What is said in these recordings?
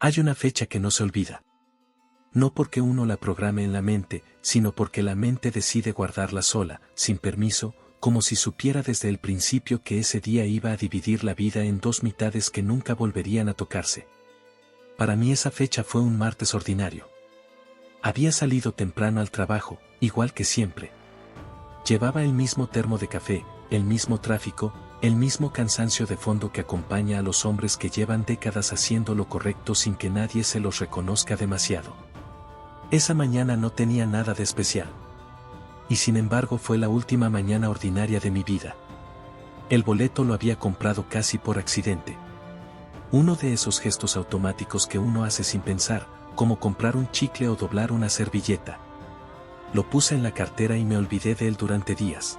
Hay una fecha que no se olvida. No porque uno la programe en la mente, sino porque la mente decide guardarla sola, sin permiso, como si supiera desde el principio que ese día iba a dividir la vida en dos mitades que nunca volverían a tocarse. Para mí esa fecha fue un martes ordinario. Había salido temprano al trabajo, igual que siempre. Llevaba el mismo termo de café, el mismo tráfico, el mismo cansancio de fondo que acompaña a los hombres que llevan décadas haciendo lo correcto sin que nadie se los reconozca demasiado. Esa mañana no tenía nada de especial. Y sin embargo fue la última mañana ordinaria de mi vida. El boleto lo había comprado casi por accidente. Uno de esos gestos automáticos que uno hace sin pensar, como comprar un chicle o doblar una servilleta. Lo puse en la cartera y me olvidé de él durante días.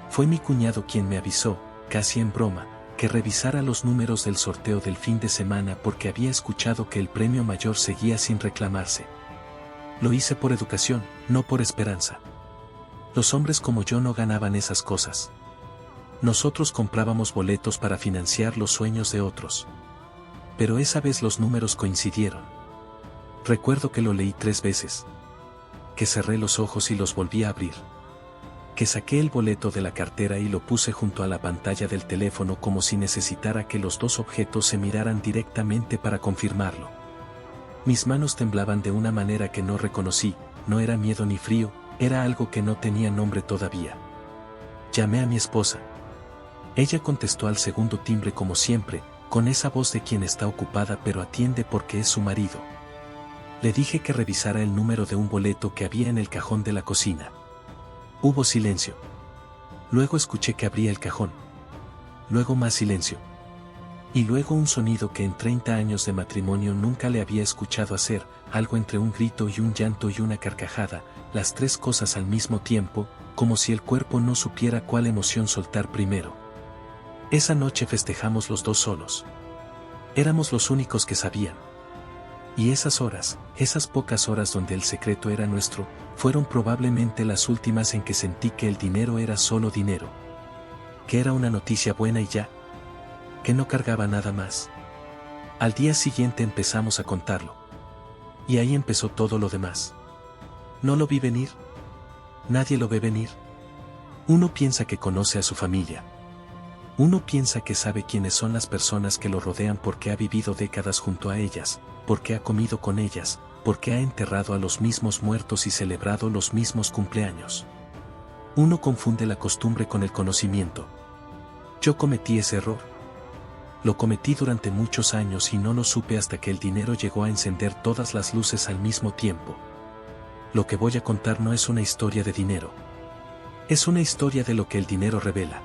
Fue mi cuñado quien me avisó, casi en broma, que revisara los números del sorteo del fin de semana porque había escuchado que el premio mayor seguía sin reclamarse. Lo hice por educación, no por esperanza. Los hombres como yo no ganaban esas cosas. Nosotros comprábamos boletos para financiar los sueños de otros. Pero esa vez los números coincidieron. Recuerdo que lo leí 3 veces. Que cerré los ojos y los volví a abrir. Que saqué el boleto de la cartera y lo puse junto a la pantalla del teléfono como si necesitara que los dos objetos se miraran directamente para confirmarlo. Mis manos temblaban de una manera que no reconocí, no era miedo ni frío, era algo que no tenía nombre todavía. Llamé a mi esposa. Ella contestó al segundo timbre como siempre, con esa voz de quien está ocupada pero atiende porque es su marido. Le dije que revisara el número de un boleto que había en el cajón de la cocina. Hubo silencio. Luego escuché que abría el cajón. Luego más silencio. Y luego un sonido que en 30 años de matrimonio nunca le había escuchado hacer, algo entre un grito y un llanto y una carcajada, las 3 cosas al mismo tiempo, como si el cuerpo no supiera cuál emoción soltar primero. Esa noche festejamos los dos solos. Éramos los únicos que sabían. Y esas horas, esas pocas horas donde el secreto era nuestro, fueron probablemente las últimas en que sentí que el dinero era solo dinero. Que era una noticia buena y ya. Que no cargaba nada más. Al día siguiente empezamos a contarlo. Y ahí empezó todo lo demás. No lo vi venir. Nadie lo ve venir. Uno piensa que conoce a su familia. Uno piensa que sabe quiénes son las personas que lo rodean porque ha vivido décadas junto a ellas, porque ha comido con ellas, porque ha enterrado a los mismos muertos y celebrado los mismos cumpleaños. Uno confunde la costumbre con el conocimiento. Yo cometí ese error. Lo cometí durante muchos años y no lo supe hasta que el dinero llegó a encender todas las luces al mismo tiempo. Lo que voy a contar no es una historia de dinero. Es una historia de lo que el dinero revela.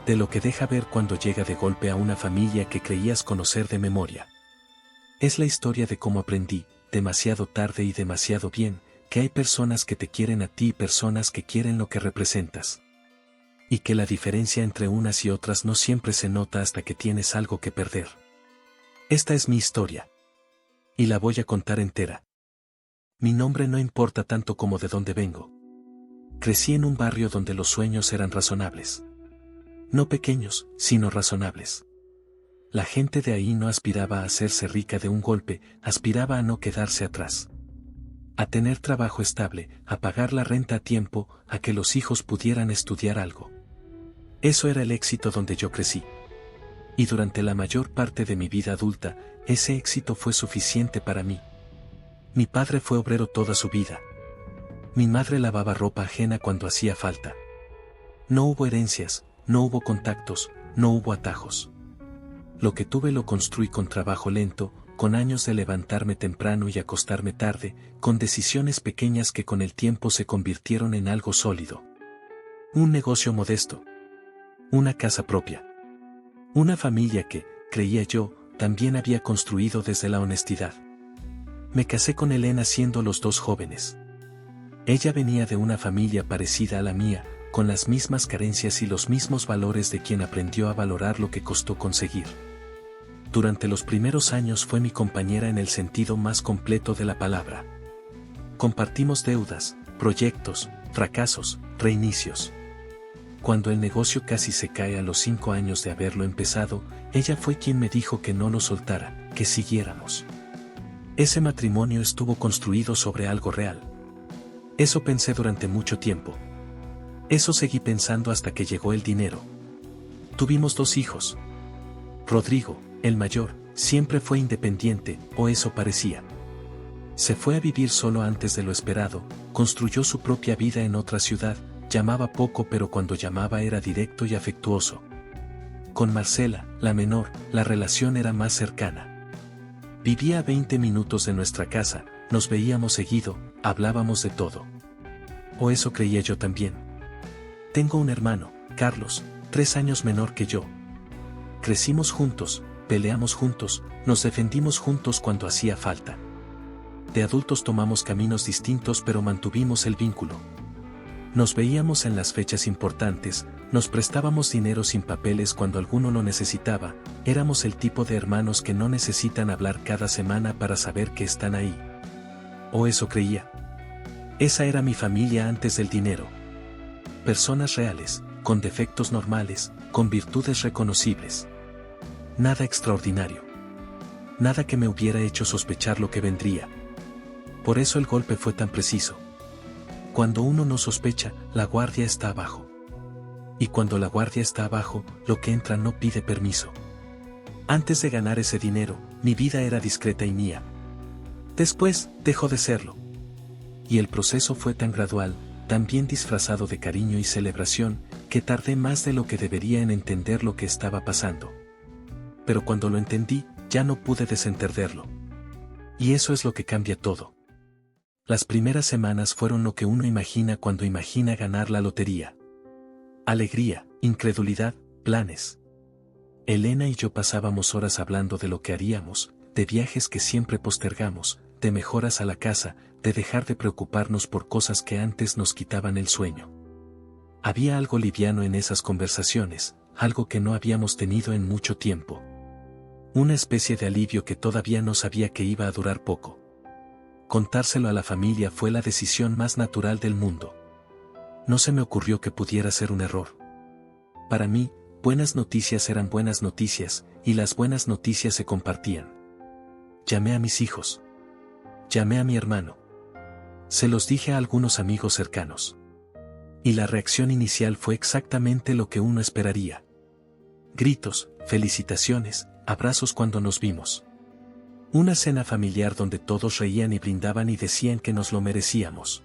De lo que deja ver cuando llega de golpe a una familia que creías conocer de memoria. Es la historia de cómo aprendí, demasiado tarde y demasiado bien, que hay personas que te quieren a ti y personas que quieren lo que representas. Y que la diferencia entre unas y otras no siempre se nota hasta que tienes algo que perder. Esta es mi historia. Y la voy a contar entera. Mi nombre no importa tanto como de dónde vengo. Crecí en un barrio donde los sueños eran razonables. No pequeños, sino razonables. La gente de ahí no aspiraba a hacerse rica de un golpe, aspiraba a no quedarse atrás. A tener trabajo estable, a pagar la renta a tiempo, a que los hijos pudieran estudiar algo. Eso era el éxito donde yo crecí. Y durante la mayor parte de mi vida adulta, ese éxito fue suficiente para mí. Mi padre fue obrero toda su vida. Mi madre lavaba ropa ajena cuando hacía falta. No hubo herencias, no hubo contactos, no hubo atajos. Lo que tuve lo construí con trabajo lento, con años de levantarme temprano y acostarme tarde, con decisiones pequeñas que con el tiempo se convirtieron en algo sólido. Un negocio modesto. Una casa propia. Una familia que, creía yo, también había construido desde la honestidad. Me casé con Elena siendo los dos jóvenes. Ella venía de una familia parecida a la mía, con las mismas carencias y los mismos valores de quien aprendió a valorar lo que costó conseguir. Durante los primeros años fue mi compañera en el sentido más completo de la palabra. Compartimos deudas, proyectos, fracasos, reinicios. Cuando el negocio casi se cae a los 5 años de haberlo empezado, ella fue quien me dijo que no lo soltara, que siguiéramos. Ese matrimonio estuvo construido sobre algo real. Eso pensé durante mucho tiempo. Eso seguí pensando hasta que llegó el dinero. Tuvimos 2 hijos. Rodrigo, el mayor, siempre fue independiente, o eso parecía. Se fue a vivir solo antes de lo esperado, construyó su propia vida en otra ciudad, llamaba poco pero cuando llamaba era directo y afectuoso. Con Marcela, la menor, la relación era más cercana. Vivía a 20 minutos de nuestra casa, nos veíamos seguido, hablábamos de todo. O eso creía yo también. Tengo un hermano, Carlos, 3 años menor que yo. Crecimos juntos, peleamos juntos, nos defendimos juntos cuando hacía falta. De adultos tomamos caminos distintos pero mantuvimos el vínculo. Nos veíamos en las fechas importantes, nos prestábamos dinero sin papeles cuando alguno lo necesitaba, éramos el tipo de hermanos que no necesitan hablar cada semana para saber que están ahí. O eso creía. Esa era mi familia antes del dinero. Personas reales, con defectos normales, con virtudes reconocibles. Nada extraordinario. Nada que me hubiera hecho sospechar lo que vendría. Por eso el golpe fue tan preciso. Cuando uno no sospecha, la guardia está abajo. Y cuando la guardia está abajo, lo que entra no pide permiso. Antes de ganar ese dinero, mi vida era discreta y mía. Después, dejó de serlo. Y el proceso fue tan gradual, tan bien disfrazado de cariño y celebración, que tardé más de lo que debería en entender lo que estaba pasando. Pero cuando lo entendí, ya no pude desentenderlo. Y eso es lo que cambia todo. Las primeras semanas fueron lo que uno imagina cuando imagina ganar la lotería. Alegría, incredulidad, planes. Elena y yo pasábamos horas hablando de lo que haríamos, de viajes que siempre postergamos, de mejoras a la casa, de dejar de preocuparnos por cosas que antes nos quitaban el sueño. Había algo liviano en esas conversaciones, algo que no habíamos tenido en mucho tiempo. Una especie de alivio que todavía no sabía que iba a durar poco. Contárselo a la familia fue la decisión más natural del mundo. No se me ocurrió que pudiera ser un error. Para mí, buenas noticias eran buenas noticias, y las buenas noticias se compartían. Llamé a mis hijos. Llamé a mi hermano. Se los dije a algunos amigos cercanos. Y la reacción inicial fue exactamente lo que uno esperaría. Gritos, felicitaciones, abrazos cuando nos vimos. Una cena familiar donde todos reían y brindaban y decían que nos lo merecíamos.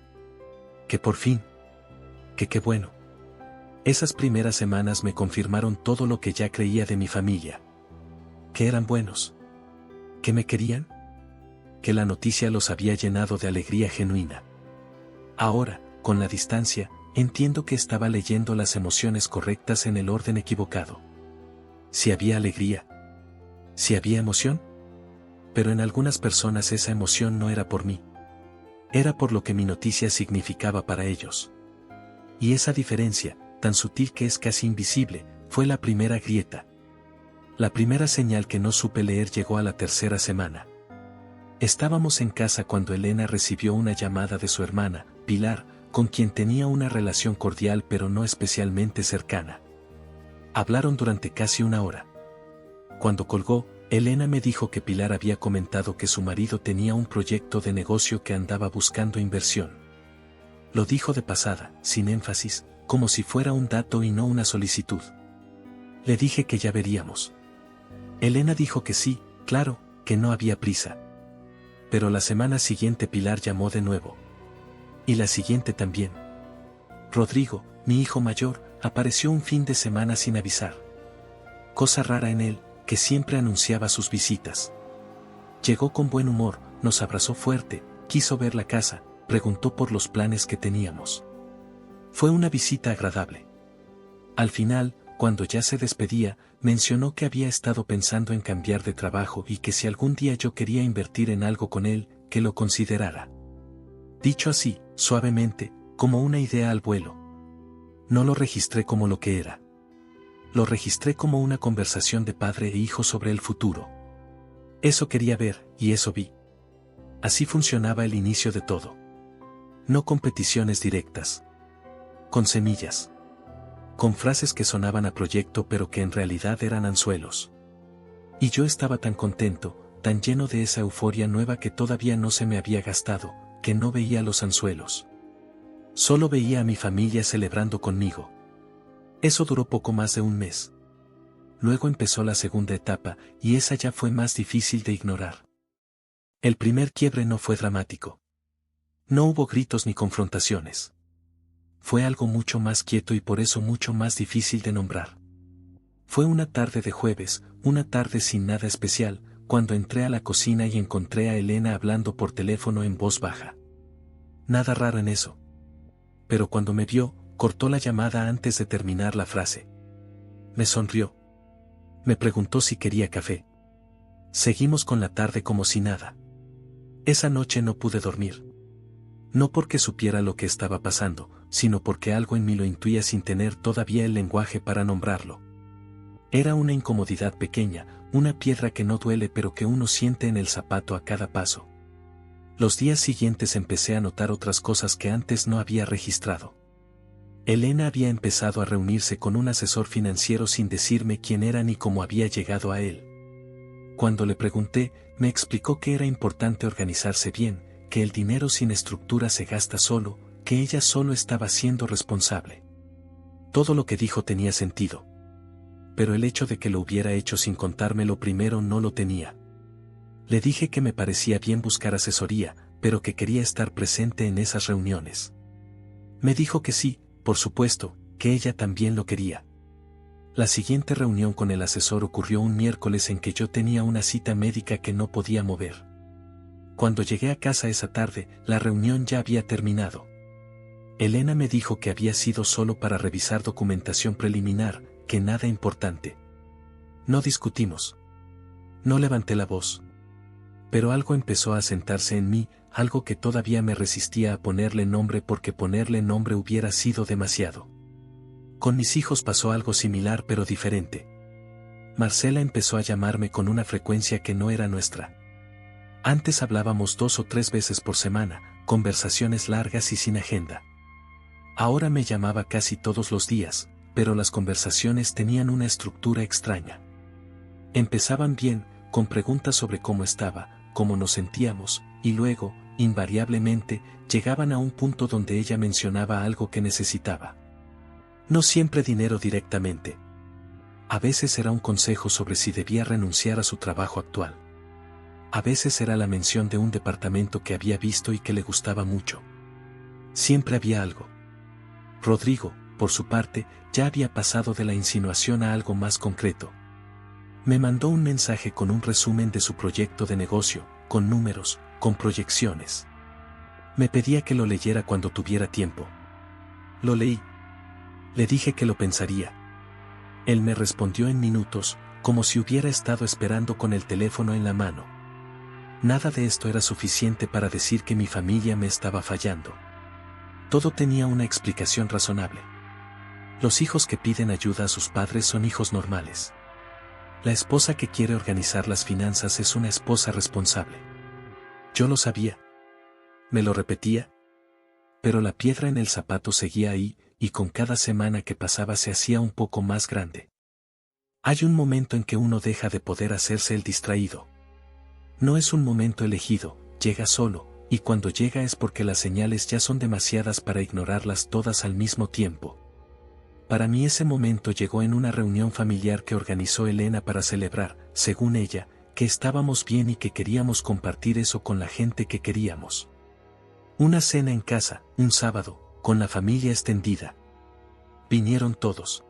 Que por fin. Que qué bueno. Esas primeras semanas me confirmaron todo lo que ya creía de mi familia. Que eran buenos. Que me querían. Que la noticia los había llenado de alegría genuina. Ahora, con la distancia, entiendo que estaba leyendo las emociones correctas en el orden equivocado. Si había alegría. Si había emoción. Pero en algunas personas esa emoción no era por mí. Era por lo que mi noticia significaba para ellos. Y esa diferencia, tan sutil que es casi invisible, fue la primera grieta. La primera señal que no supe leer llegó a la tercera semana. Estábamos en casa cuando Elena recibió una llamada de su hermana, Pilar, con quien tenía una relación cordial pero no especialmente cercana. Hablaron durante casi 1 hora. Cuando colgó, Elena me dijo que Pilar había comentado que su marido tenía un proyecto de negocio que andaba buscando inversión. Lo dijo de pasada, sin énfasis, como si fuera un dato y no una solicitud. Le dije que ya veríamos. Elena dijo que sí, claro, que no había prisa. Pero la semana siguiente Pilar llamó de nuevo. Y la siguiente también. Rodrigo, mi hijo mayor, apareció un fin de semana sin avisar. Cosa rara en él, que siempre anunciaba sus visitas. Llegó con buen humor, nos abrazó fuerte, quiso ver la casa, preguntó por los planes que teníamos. Fue una visita agradable. Al final, cuando ya se despedía, mencionó que había estado pensando en cambiar de trabajo y que si algún día yo quería invertir en algo con él, que lo considerara. Dicho así, suavemente, como una idea al vuelo. No lo registré como lo que era. Lo registré como una conversación de padre e hijo sobre el futuro. Eso quería ver, y eso vi. Así funcionaba el inicio de todo. No competiciones directas. Con semillas. Con frases que sonaban a proyecto pero que en realidad eran anzuelos. Y yo estaba tan contento, tan lleno de esa euforia nueva que todavía no se me había gastado, que no veía los anzuelos. Solo veía a mi familia celebrando conmigo. Eso duró poco más de un mes. Luego empezó la segunda etapa, y esa ya fue más difícil de ignorar. El primer quiebre no fue dramático. No hubo gritos ni confrontaciones. Fue algo mucho más quieto y por eso mucho más difícil de nombrar. Fue una tarde de jueves, una tarde sin nada especial, cuando entré a la cocina y encontré a Elena hablando por teléfono en voz baja. Nada raro en eso. Pero cuando me vio, cortó la llamada antes de terminar la frase. Me sonrió. Me preguntó si quería café. Seguimos con la tarde como si nada. Esa noche no pude dormir. No porque supiera lo que estaba pasando, sino porque algo en mí lo intuía sin tener todavía el lenguaje para nombrarlo. Era una incomodidad pequeña, una piedra que no duele pero que uno siente en el zapato a cada paso. Los días siguientes empecé a notar otras cosas que antes no había registrado. Elena había empezado a reunirse con un asesor financiero sin decirme quién era ni cómo había llegado a él. Cuando le pregunté, me explicó que era importante organizarse bien, que el dinero sin estructura se gasta solo, que ella solo estaba siendo responsable. Todo lo que dijo tenía sentido. Pero el hecho de que lo hubiera hecho sin contármelo primero no lo tenía. Le dije que me parecía bien buscar asesoría, pero que quería estar presente en esas reuniones. Me dijo que sí, por supuesto, que ella también lo quería. La siguiente reunión con el asesor ocurrió un miércoles en que yo tenía una cita médica que no podía mover. Cuando llegué a casa esa tarde, la reunión ya había terminado. Elena me dijo que había sido solo para revisar documentación preliminar, que nada importante. No discutimos. No levanté la voz. Pero algo empezó a asentarse en mí, algo que todavía me resistía a ponerle nombre porque ponerle nombre hubiera sido demasiado. Con mis hijos pasó algo similar pero diferente. Marcela empezó a llamarme con una frecuencia que no era nuestra. Antes hablábamos 2 o 3 veces por semana, conversaciones largas y sin agenda. Ahora me llamaba casi todos los días, pero las conversaciones tenían una estructura extraña. Empezaban bien, con preguntas sobre cómo estaba, cómo nos sentíamos, y luego, invariablemente, llegaban a un punto donde ella mencionaba algo que necesitaba. No siempre dinero directamente. A veces era un consejo sobre si debía renunciar a su trabajo actual. A veces era la mención de un departamento que había visto y que le gustaba mucho. Siempre había algo. Rodrigo, por su parte, ya había pasado de la insinuación a algo más concreto. Me mandó un mensaje con un resumen de su proyecto de negocio, con números, con proyecciones. Me pedía que lo leyera cuando tuviera tiempo. Lo leí. Le dije que lo pensaría. Él me respondió en minutos, como si hubiera estado esperando con el teléfono en la mano. Nada de esto era suficiente para decir que mi familia me estaba fallando. Todo tenía una explicación razonable. Los hijos que piden ayuda a sus padres son hijos normales. La esposa que quiere organizar las finanzas es una esposa responsable. Yo lo sabía. Me lo repetía. Pero la piedra en el zapato seguía ahí, y con cada semana que pasaba se hacía un poco más grande. Hay un momento en que uno deja de poder hacerse el distraído. No es un momento elegido, llega solo, y cuando llega es porque las señales ya son demasiadas para ignorarlas todas al mismo tiempo. Para mí ese momento llegó en una reunión familiar que organizó Elena para celebrar, según ella, que estábamos bien y que queríamos compartir eso con la gente que queríamos. Una cena en casa, un sábado, con la familia extendida. Vinieron todos.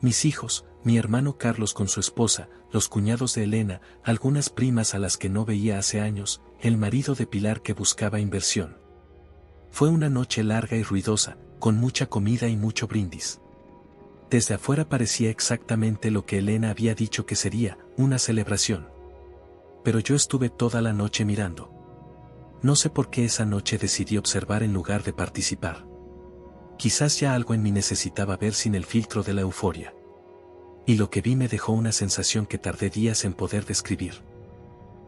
Mis hijos, mi hermano Carlos con su esposa, los cuñados de Elena, algunas primas a las que no veía hace años, el marido de Pilar que buscaba inversión. Fue una noche larga y ruidosa, con mucha comida y mucho brindis. Desde afuera parecía exactamente lo que Elena había dicho que sería, una celebración. Pero yo estuve toda la noche mirando. No sé por qué esa noche decidí observar en lugar de participar. Quizás ya algo en mí necesitaba ver sin el filtro de la euforia. Y lo que vi me dejó una sensación que tardé días en poder describir.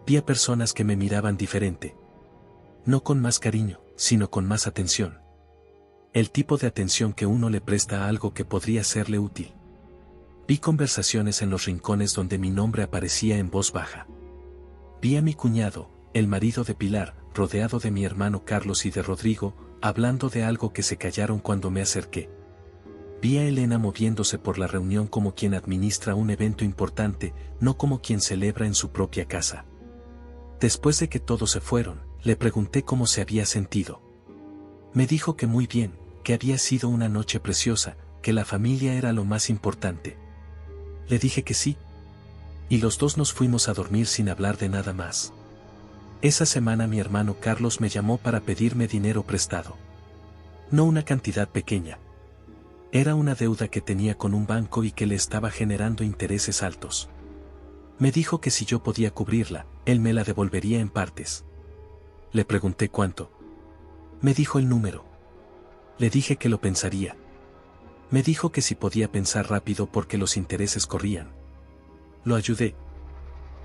Vi a personas que me miraban diferente. No con más cariño, sino con más atención. El tipo de atención que uno le presta a algo que podría serle útil. Vi conversaciones en los rincones donde mi nombre aparecía en voz baja. Vi a mi cuñado, el marido de Pilar, rodeado de mi hermano Carlos y de Rodrigo, hablando de algo que se callaron cuando me acerqué. Vi a Elena moviéndose por la reunión como quien administra un evento importante, no como quien celebra en su propia casa. Después de que todos se fueron, le pregunté cómo se había sentido. Me dijo que muy bien, que había sido una noche preciosa, que la familia era lo más importante. Le dije que sí. Y los dos nos fuimos a dormir sin hablar de nada más. Esa semana mi hermano Carlos me llamó para pedirme dinero prestado. No una cantidad pequeña. Era una deuda que tenía con un banco y que le estaba generando intereses altos. Me dijo que si yo podía cubrirla, él me la devolvería en partes. Le pregunté cuánto. Me dijo el número. Le dije que lo pensaría. Me dijo que si podía pensar rápido porque los intereses corrían. Lo ayudé.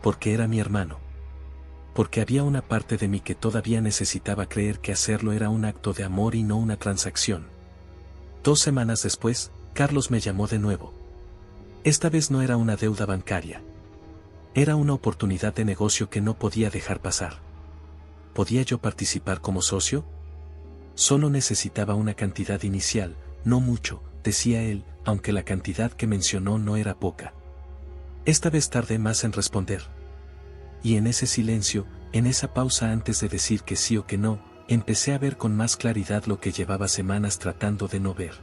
Porque era mi hermano. Porque había una parte de mí que todavía necesitaba creer que hacerlo era un acto de amor y no una transacción. 2 semanas después, Carlos me llamó de nuevo. Esta vez no era una deuda bancaria. Era una oportunidad de negocio que no podía dejar pasar. ¿Podía yo participar como socio? Solo necesitaba una cantidad inicial, no mucho, decía él, aunque la cantidad que mencionó no era poca. Esta vez tardé más en responder. Y en ese silencio, en esa pausa antes de decir que sí o que no, empecé a ver con más claridad lo que llevaba semanas tratando de no ver.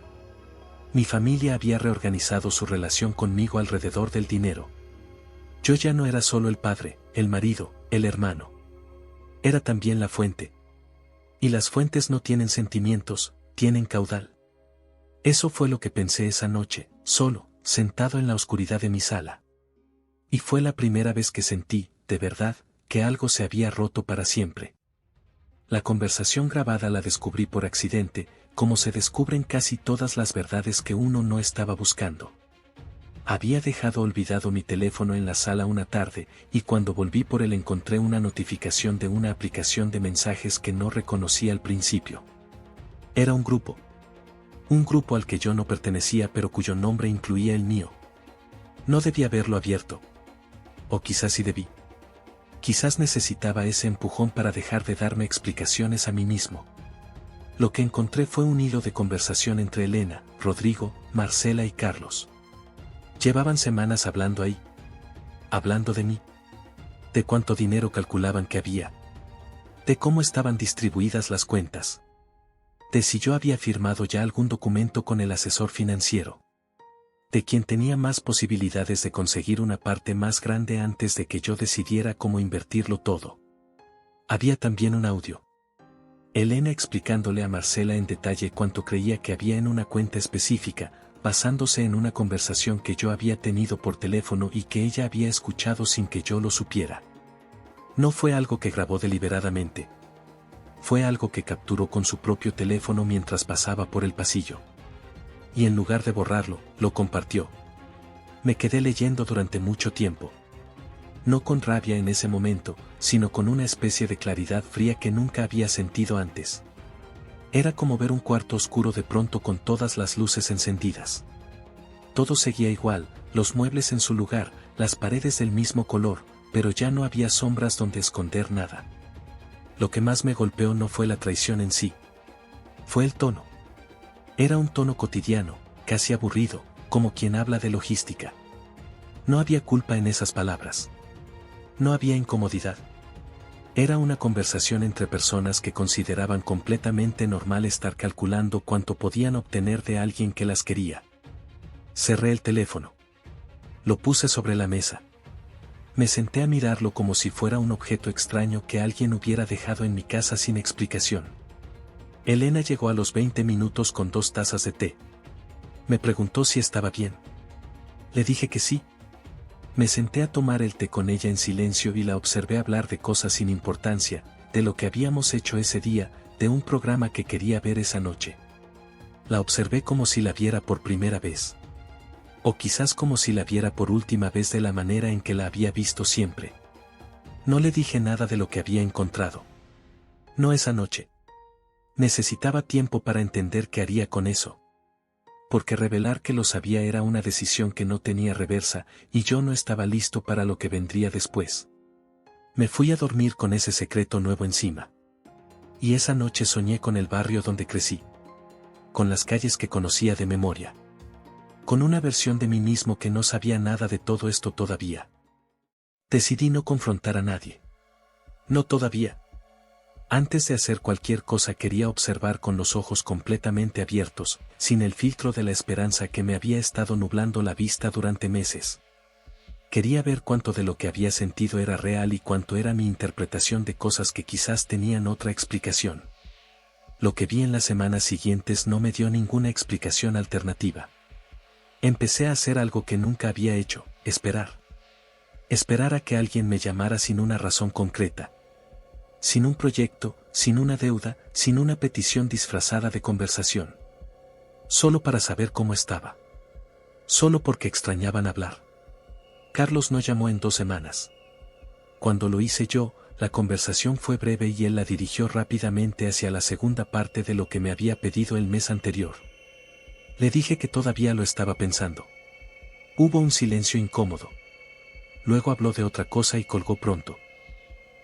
Mi familia había reorganizado su relación conmigo alrededor del dinero. Yo ya no era solo el padre, el marido, el hermano. Era también la fuente. Y las fuentes no tienen sentimientos, tienen caudal. Eso fue lo que pensé esa noche, solo, sentado en la oscuridad de mi sala. Y fue la primera vez que sentí, de verdad, que algo se había roto para siempre. La conversación grabada la descubrí por accidente, como se descubren casi todas las verdades que uno no estaba buscando. Había dejado olvidado mi teléfono en la sala una tarde, y cuando volví por él encontré una notificación de una aplicación de mensajes que no reconocí al principio. Era un grupo. Un grupo al que yo no pertenecía pero cuyo nombre incluía el mío. No debía haberlo abierto. O quizás sí debí. Quizás necesitaba ese empujón para dejar de darme explicaciones a mí mismo. Lo que encontré fue un hilo de conversación entre Elena, Rodrigo, Marcela y Carlos. Llevaban semanas hablando ahí. Hablando de mí. De cuánto dinero calculaban que había. De cómo estaban distribuidas las cuentas. De si yo había firmado ya algún documento con el asesor financiero. De quien tenía más posibilidades de conseguir una parte más grande antes de que yo decidiera cómo invertirlo todo. Había también un audio. Elena explicándole a Marcela en detalle cuánto creía que había en una cuenta específica, basándose en una conversación que yo había tenido por teléfono y que ella había escuchado sin que yo lo supiera. No fue algo que grabó deliberadamente. Fue algo que capturó con su propio teléfono mientras pasaba por el pasillo. Y en lugar de borrarlo, lo compartió. Me quedé leyendo durante mucho tiempo. No con rabia en ese momento, sino con una especie de claridad fría que nunca había sentido antes. Era como ver un cuarto oscuro de pronto con todas las luces encendidas. Todo seguía igual, los muebles en su lugar, las paredes del mismo color, pero ya no había sombras donde esconder nada. Lo que más me golpeó no fue la traición en sí. Fue el tono. Era un tono cotidiano, casi aburrido, como quien habla de logística. No había culpa en esas palabras. No había incomodidad. Era una conversación entre personas que consideraban completamente normal estar calculando cuánto podían obtener de alguien que las quería. Cerré el teléfono. Lo puse sobre la mesa. Me senté a mirarlo como si fuera un objeto extraño que alguien hubiera dejado en mi casa sin explicación. Elena llegó a los 20 minutos con 2 tazas de té. Me preguntó si estaba bien. Le dije que sí. Me senté a tomar el té con ella en silencio y la observé hablar de cosas sin importancia, de lo que habíamos hecho ese día, de un programa que quería ver esa noche. La observé como si la viera por primera vez. O quizás como si la viera por última vez de la manera en que la había visto siempre. No le dije nada de lo que había encontrado. No esa noche. Necesitaba tiempo para entender qué haría con eso. Porque revelar que lo sabía era una decisión que no tenía reversa, y yo no estaba listo para lo que vendría después. Me fui a dormir con ese secreto nuevo encima. Y esa noche soñé con el barrio donde crecí. Con las calles que conocía de memoria. Con una versión de mí mismo que no sabía nada de todo esto todavía. Decidí no confrontar a nadie. No todavía. Antes de hacer cualquier cosa quería observar con los ojos completamente abiertos, sin el filtro de la esperanza que me había estado nublando la vista durante meses. Quería ver cuánto de lo que había sentido era real y cuánto era mi interpretación de cosas que quizás tenían otra explicación. Lo que vi en las semanas siguientes no me dio ninguna explicación alternativa. Empecé a hacer algo que nunca había hecho, esperar. Esperar a que alguien me llamara sin una razón concreta. Sin un proyecto, sin una deuda, sin una petición disfrazada de conversación. Solo para saber cómo estaba. Solo porque extrañaban hablar. Carlos no llamó en 2 semanas. Cuando lo hice yo, la conversación fue breve y él la dirigió rápidamente hacia la segunda parte de lo que me había pedido el mes anterior. Le dije que todavía lo estaba pensando. Hubo un silencio incómodo. Luego habló de otra cosa y colgó pronto.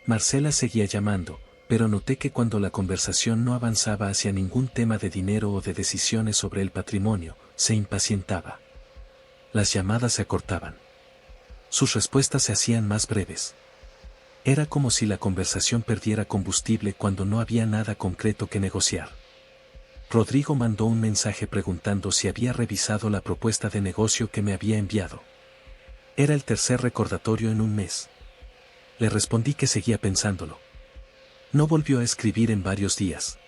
Marcela seguía llamando, pero noté que cuando la conversación no avanzaba hacia ningún tema de dinero o de decisiones sobre el patrimonio, se impacientaba. Las llamadas se acortaban. Sus respuestas se hacían más breves. Era como si la conversación perdiera combustible cuando no había nada concreto que negociar. Rodrigo mandó un mensaje preguntando si había revisado la propuesta de negocio que me había enviado. Era el tercer recordatorio en un mes. Le respondí que seguía pensándolo. No volvió a escribir en varios días.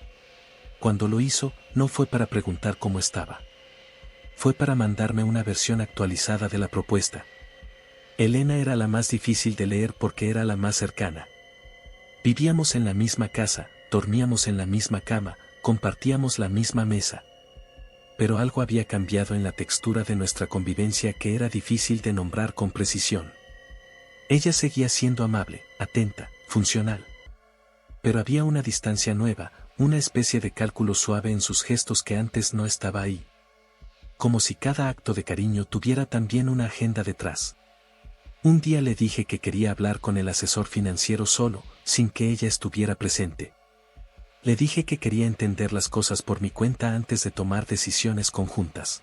Cuando lo hizo, no fue para preguntar cómo estaba. Fue para mandarme una versión actualizada de la propuesta. Elena era la más difícil de leer porque era la más cercana. Vivíamos en la misma casa, dormíamos en la misma cama, compartíamos la misma mesa. Pero algo había cambiado en la textura de nuestra convivencia que era difícil de nombrar con precisión. Ella seguía siendo amable, atenta, funcional. Pero había una distancia nueva, una especie de cálculo suave en sus gestos que antes no estaba ahí. Como si cada acto de cariño tuviera también una agenda detrás. Un día le dije que quería hablar con el asesor financiero solo, sin que ella estuviera presente. Le dije que quería entender las cosas por mi cuenta antes de tomar decisiones conjuntas.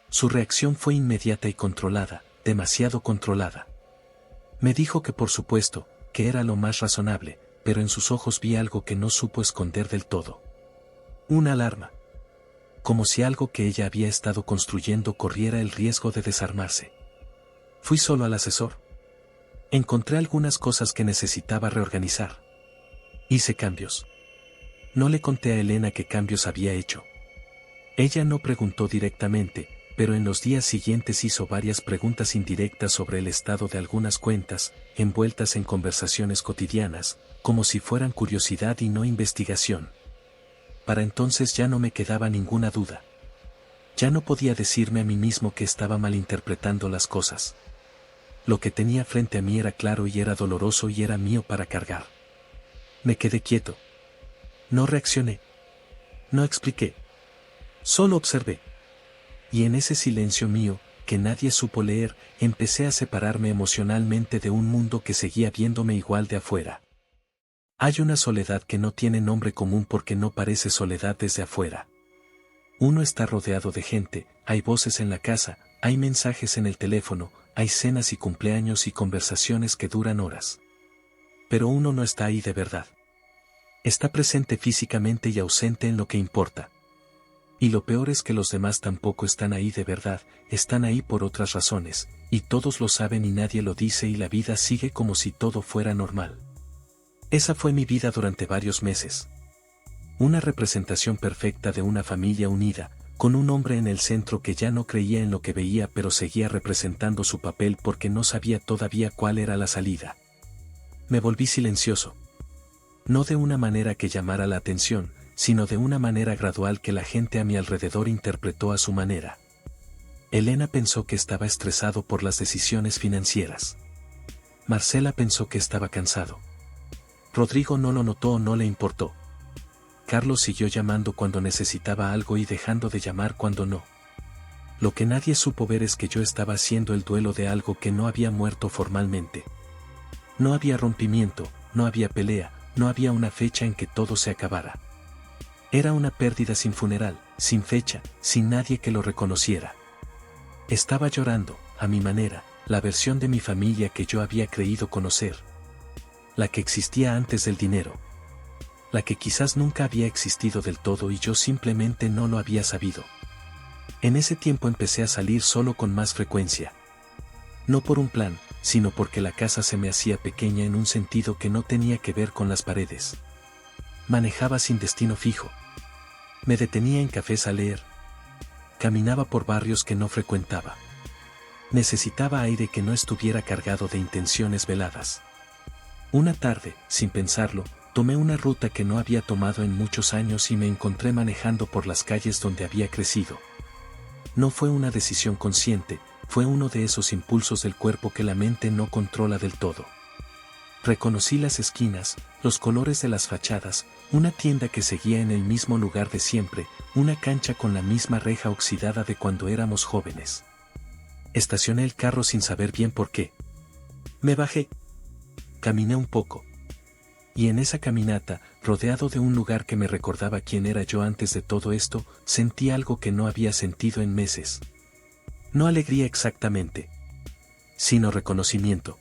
Su reacción fue inmediata y controlada, demasiado controlada. Me dijo que por supuesto, que era lo más razonable, pero en sus ojos vi algo que no supo esconder del todo. Una alarma. Como si algo que ella había estado construyendo corriera el riesgo de desarmarse. Fui solo al asesor. Encontré algunas cosas que necesitaba reorganizar. Hice cambios. No le conté a Elena qué cambios había hecho. Ella no preguntó directamente, pero en los días siguientes hizo varias preguntas indirectas sobre el estado de algunas cuentas, envueltas en conversaciones cotidianas, como si fueran curiosidad y no investigación. Para entonces ya no me quedaba ninguna duda. Ya no podía decirme a mí mismo que estaba malinterpretando las cosas. Lo que tenía frente a mí era claro y era doloroso y era mío para cargar. Me quedé quieto. No reaccioné. No expliqué. Solo observé. Y en ese silencio mío, que nadie supo leer, empecé a separarme emocionalmente de un mundo que seguía viéndome igual de afuera. Hay una soledad que no tiene nombre común porque no parece soledad desde afuera. Uno está rodeado de gente, hay voces en la casa, hay mensajes en el teléfono, hay cenas y cumpleaños y conversaciones que duran horas. Pero uno no está ahí de verdad. Está presente físicamente y ausente en lo que importa. Y lo peor es que los demás tampoco están ahí de verdad, están ahí por otras razones, y todos lo saben y nadie lo dice y la vida sigue como si todo fuera normal. Esa fue mi vida durante varios meses. Una representación perfecta de una familia unida, con un hombre en el centro que ya no creía en lo que veía pero seguía representando su papel porque no sabía todavía cuál era la salida. Me volví silencioso. No de una manera que llamara la atención, sino de una manera gradual que la gente a mi alrededor interpretó a su manera. Elena pensó que estaba estresado por las decisiones financieras. Marcela pensó que estaba cansado. Rodrigo no lo notó o no le importó. Carlos siguió llamando cuando necesitaba algo y dejando de llamar cuando no. Lo que nadie supo ver es que yo estaba haciendo el duelo de algo que no había muerto formalmente. No había rompimiento, no había pelea, no había una fecha en que todo se acabara. Era una pérdida sin funeral, sin fecha, sin nadie que lo reconociera. Estaba llorando, a mi manera, la versión de mi familia que yo había creído conocer. La que existía antes del dinero. La que quizás nunca había existido del todo y yo simplemente no lo había sabido. En ese tiempo empecé a salir solo con más frecuencia. No por un plan, sino porque la casa se me hacía pequeña en un sentido que no tenía que ver con las paredes. Manejaba sin destino fijo. Me detenía en cafés a leer. Caminaba por barrios que no frecuentaba. Necesitaba aire que no estuviera cargado de intenciones veladas. Una tarde, sin pensarlo, tomé una ruta que no había tomado en muchos años y me encontré manejando por las calles donde había crecido. No fue una decisión consciente, fue uno de esos impulsos del cuerpo que la mente no controla del todo. Reconocí las esquinas, los colores de las fachadas, una tienda que seguía en el mismo lugar de siempre, una cancha con la misma reja oxidada de cuando éramos jóvenes. Estacioné el carro sin saber bien por qué. Me bajé. Caminé un poco. Y en esa caminata, rodeado de un lugar que me recordaba quién era yo antes de todo esto, sentí algo que no había sentido en meses. No alegría exactamente, sino reconocimiento.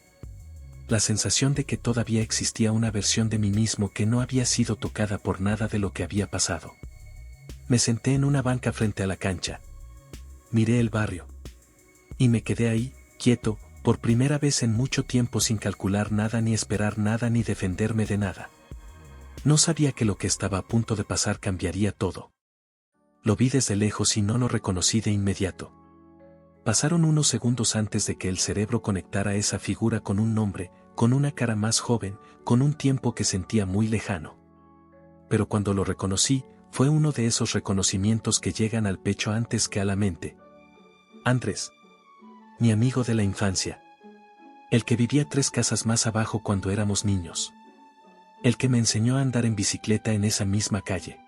La sensación de que todavía existía una versión de mí mismo que no había sido tocada por nada de lo que había pasado. Me senté en una banca frente a la cancha. Miré el barrio. Y me quedé ahí, quieto, por primera vez en mucho tiempo sin calcular nada ni esperar nada ni defenderme de nada. No sabía que lo que estaba a punto de pasar cambiaría todo. Lo vi desde lejos y no lo reconocí de inmediato. Pasaron unos segundos antes de que el cerebro conectara esa figura con un nombre, con una cara más joven, con un tiempo que sentía muy lejano. Pero cuando lo reconocí, fue uno de esos reconocimientos que llegan al pecho antes que a la mente. Andrés. Mi amigo de la infancia. El que vivía 3 casas más abajo cuando éramos niños. El que me enseñó a andar en bicicleta en esa misma calle.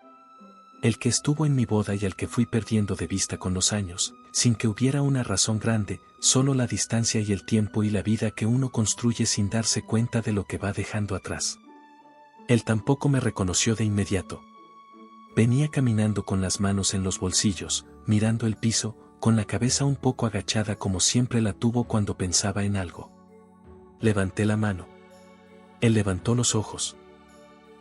El que estuvo en mi boda y al que fui perdiendo de vista con los años, sin que hubiera una razón grande, solo la distancia y el tiempo y la vida que uno construye sin darse cuenta de lo que va dejando atrás. Él tampoco me reconoció de inmediato. Venía caminando con las manos en los bolsillos, mirando el piso, con la cabeza un poco agachada como siempre la tuvo cuando pensaba en algo. Levanté la mano. Él levantó los ojos.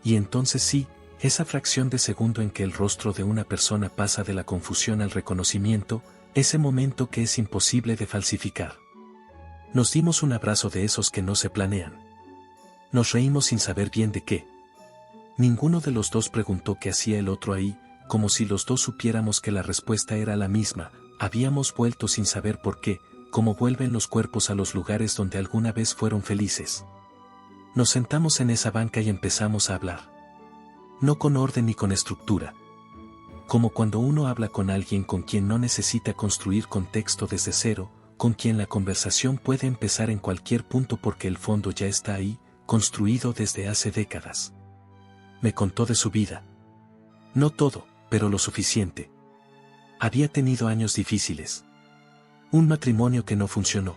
Y entonces sí, esa fracción de segundo en que el rostro de una persona pasa de la confusión al reconocimiento, ese momento que es imposible de falsificar. Nos dimos un abrazo de esos que no se planean. Nos reímos sin saber bien de qué. Ninguno de los dos preguntó qué hacía el otro ahí, como si los dos supiéramos que la respuesta era la misma. Habíamos vuelto sin saber por qué, como vuelven los cuerpos a los lugares donde alguna vez fueron felices. Nos sentamos en esa banca y empezamos a hablar. No con orden ni con estructura. Como cuando uno habla con alguien con quien no necesita construir contexto desde cero, con quien la conversación puede empezar en cualquier punto porque el fondo ya está ahí, construido desde hace décadas. Me contó de su vida. No todo, pero lo suficiente. Había tenido años difíciles. Un matrimonio que no funcionó.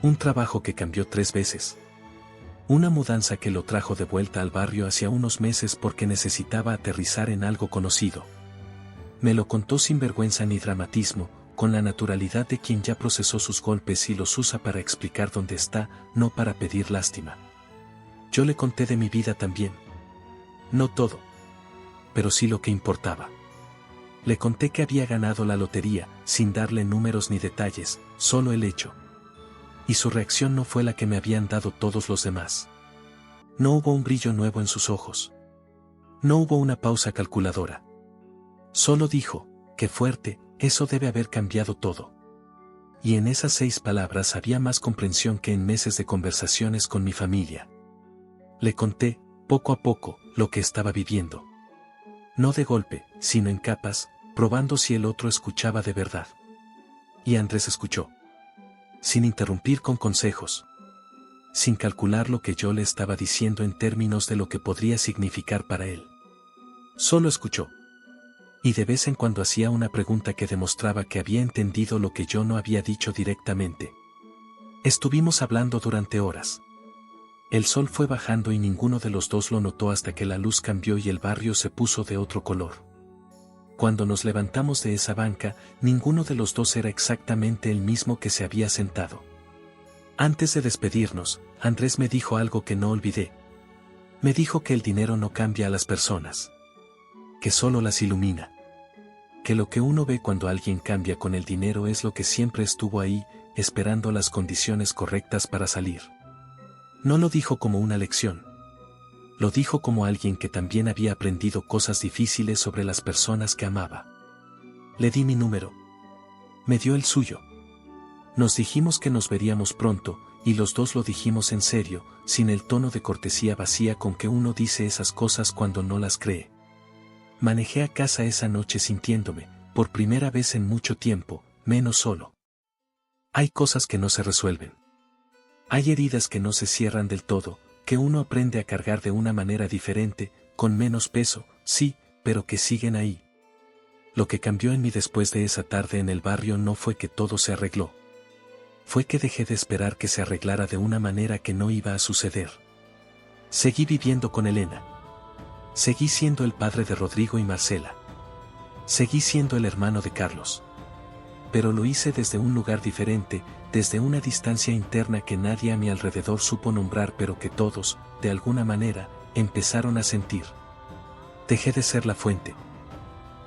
Un trabajo que cambió 3 veces. Una mudanza que lo trajo de vuelta al barrio hacia unos meses porque necesitaba aterrizar en algo conocido. Me lo contó sin vergüenza ni dramatismo, con la naturalidad de quien ya procesó sus golpes y los usa para explicar dónde está, no para pedir lástima. Yo le conté de mi vida también. No todo. Pero sí lo que importaba. Le conté que había ganado la lotería, sin darle números ni detalles, solo el hecho. Y su reacción no fue la que me habían dado todos los demás. No hubo un brillo nuevo en sus ojos. No hubo una pausa calculadora. Solo dijo, qué fuerte, eso debe haber cambiado todo. Y en esas 6 palabras había más comprensión que en meses de conversaciones con mi familia. Le conté, poco a poco, lo que estaba viviendo. No de golpe, sino en capas, probando si el otro escuchaba de verdad. Y Andrés escuchó. Sin interrumpir con consejos. Sin calcular lo que yo le estaba diciendo en términos de lo que podría significar para él. Solo escuchó. Y de vez en cuando hacía una pregunta que demostraba que había entendido lo que yo no había dicho directamente. Estuvimos hablando durante horas. El sol fue bajando y ninguno de los dos lo notó hasta que la luz cambió y el barrio se puso de otro color. Cuando nos levantamos de esa banca, ninguno de los dos era exactamente el mismo que se había sentado. Antes de despedirnos, Andrés me dijo algo que no olvidé. Me dijo que el dinero no cambia a las personas, que solo las ilumina. Que lo que uno ve cuando alguien cambia con el dinero es lo que siempre estuvo ahí, esperando las condiciones correctas para salir. No lo dijo como una lección. Lo dijo como alguien que también había aprendido cosas difíciles sobre las personas que amaba. Le di mi número. Me dio el suyo. Nos dijimos que nos veríamos pronto, y los dos lo dijimos en serio, sin el tono de cortesía vacía con que uno dice esas cosas cuando no las cree. Manejé a casa esa noche sintiéndome, por primera vez en mucho tiempo, menos solo. Hay cosas que no se resuelven. Hay heridas que no se cierran del todo, que uno aprende a cargar de una manera diferente, con menos peso, sí, pero que siguen ahí. Lo que cambió en mí después de esa tarde en el barrio no fue que todo se arregló. Fue que dejé de esperar que se arreglara de una manera que no iba a suceder. Seguí viviendo con Elena. Seguí siendo el padre de Rodrigo y Marcela. Seguí siendo el hermano de Carlos. Pero lo hice desde un lugar diferente, desde una distancia interna que nadie a mi alrededor supo nombrar pero que todos, de alguna manera, empezaron a sentir. Dejé de ser la fuente.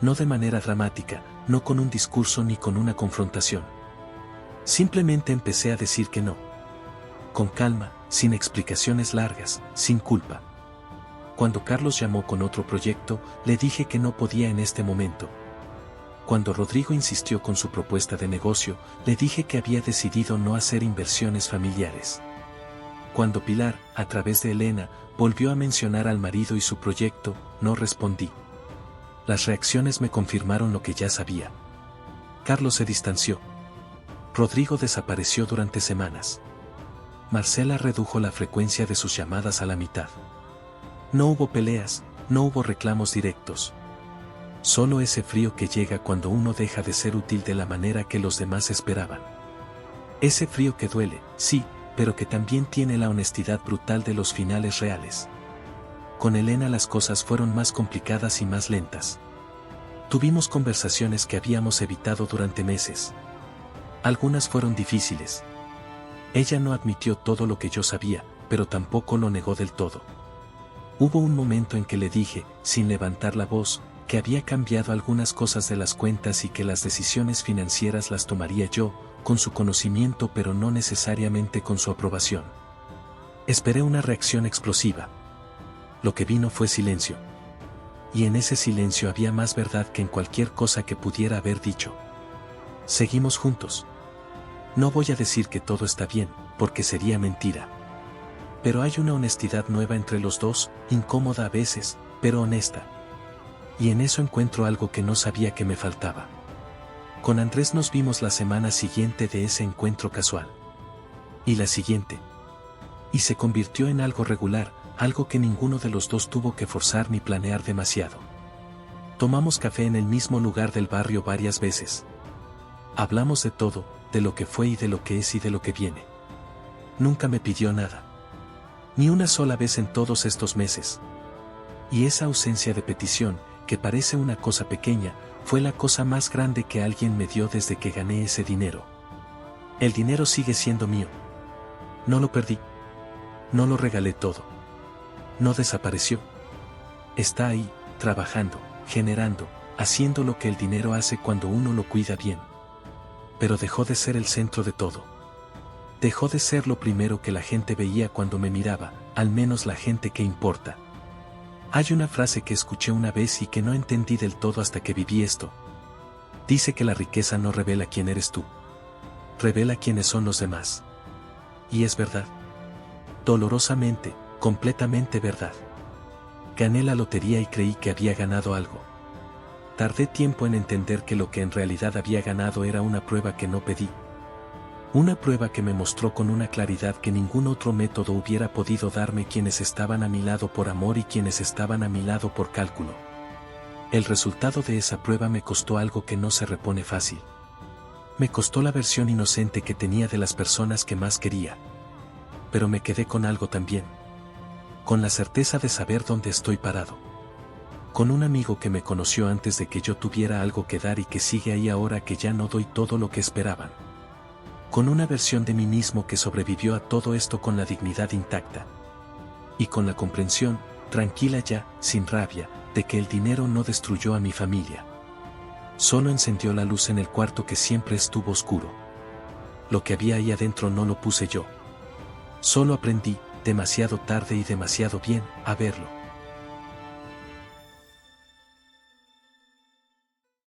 No de manera dramática, no con un discurso ni con una confrontación. Simplemente empecé a decir que no. Con calma, sin explicaciones largas, sin culpa. Cuando Carlos llamó con otro proyecto, le dije que no podía en este momento. Cuando Rodrigo insistió con su propuesta de negocio, le dije que había decidido no hacer inversiones familiares. Cuando Pilar, a través de Elena, volvió a mencionar al marido y su proyecto, no respondí. Las reacciones me confirmaron lo que ya sabía. Carlos se distanció. Rodrigo desapareció durante semanas. Marcela redujo la frecuencia de sus llamadas a la mitad. No hubo peleas, no hubo reclamos directos. Solo ese frío que llega cuando uno deja de ser útil de la manera que los demás esperaban. Ese frío que duele, sí, pero que también tiene la honestidad brutal de los finales reales. Con Elena las cosas fueron más complicadas y más lentas. Tuvimos conversaciones que habíamos evitado durante meses. Algunas fueron difíciles. Ella no admitió todo lo que yo sabía, pero tampoco lo negó del todo. Hubo un momento en que le dije, sin levantar la voz, que había cambiado algunas cosas de las cuentas y que las decisiones financieras las tomaría yo, con su conocimiento pero no necesariamente con su aprobación. Esperé una reacción explosiva. Lo que vino fue silencio. Y en ese silencio había más verdad que en cualquier cosa que pudiera haber dicho. Seguimos juntos. No voy a decir que todo está bien, porque sería mentira. Pero hay una honestidad nueva entre los dos, incómoda a veces, pero honesta. Y en eso encuentro algo que no sabía que me faltaba. Con Andrés nos vimos la semana siguiente de ese encuentro casual. Y la siguiente. Y se convirtió en algo regular, algo que ninguno de los dos tuvo que forzar ni planear demasiado. Tomamos café en el mismo lugar del barrio varias veces. Hablamos de todo, de lo que fue y de lo que es y de lo que viene. Nunca me pidió nada. Ni una sola vez en todos estos meses. Y esa ausencia de petición, que parece una cosa pequeña, fue la cosa más grande que alguien me dio desde que gané ese dinero. El dinero sigue siendo mío. No lo perdí. No lo regalé todo. No desapareció. Está ahí, trabajando, generando, haciendo lo que el dinero hace cuando uno lo cuida bien. Pero dejó de ser el centro de todo. Dejó de ser lo primero que la gente veía cuando me miraba, al menos la gente que importa. Hay una frase que escuché una vez y que no entendí del todo hasta que viví esto. Dice que la riqueza no revela quién eres tú. Revela quiénes son los demás. Y es verdad. Dolorosamente, completamente verdad. Gané la lotería y creí que había ganado algo. Tardé tiempo en entender que lo que en realidad había ganado era una prueba que no pedí. Una prueba que me mostró con una claridad que ningún otro método hubiera podido darme quienes estaban a mi lado por amor y quienes estaban a mi lado por cálculo. El resultado de esa prueba me costó algo que no se repone fácil. Me costó la versión inocente que tenía de las personas que más quería. pero me quedé con algo también. Con la certeza de saber dónde estoy parado. Con un amigo que me conoció antes de que yo tuviera algo que dar y que sigue ahí ahora que ya no doy todo lo que esperaban. Con una versión de mí mismo que sobrevivió a todo esto con la dignidad intacta. Y con la comprensión, tranquila ya, sin rabia, de que el dinero no destruyó a mi familia. Solo encendió la luz en el cuarto que siempre estuvo oscuro. Lo que había ahí adentro no lo puse yo. Solo aprendí, demasiado tarde y demasiado bien, a verlo.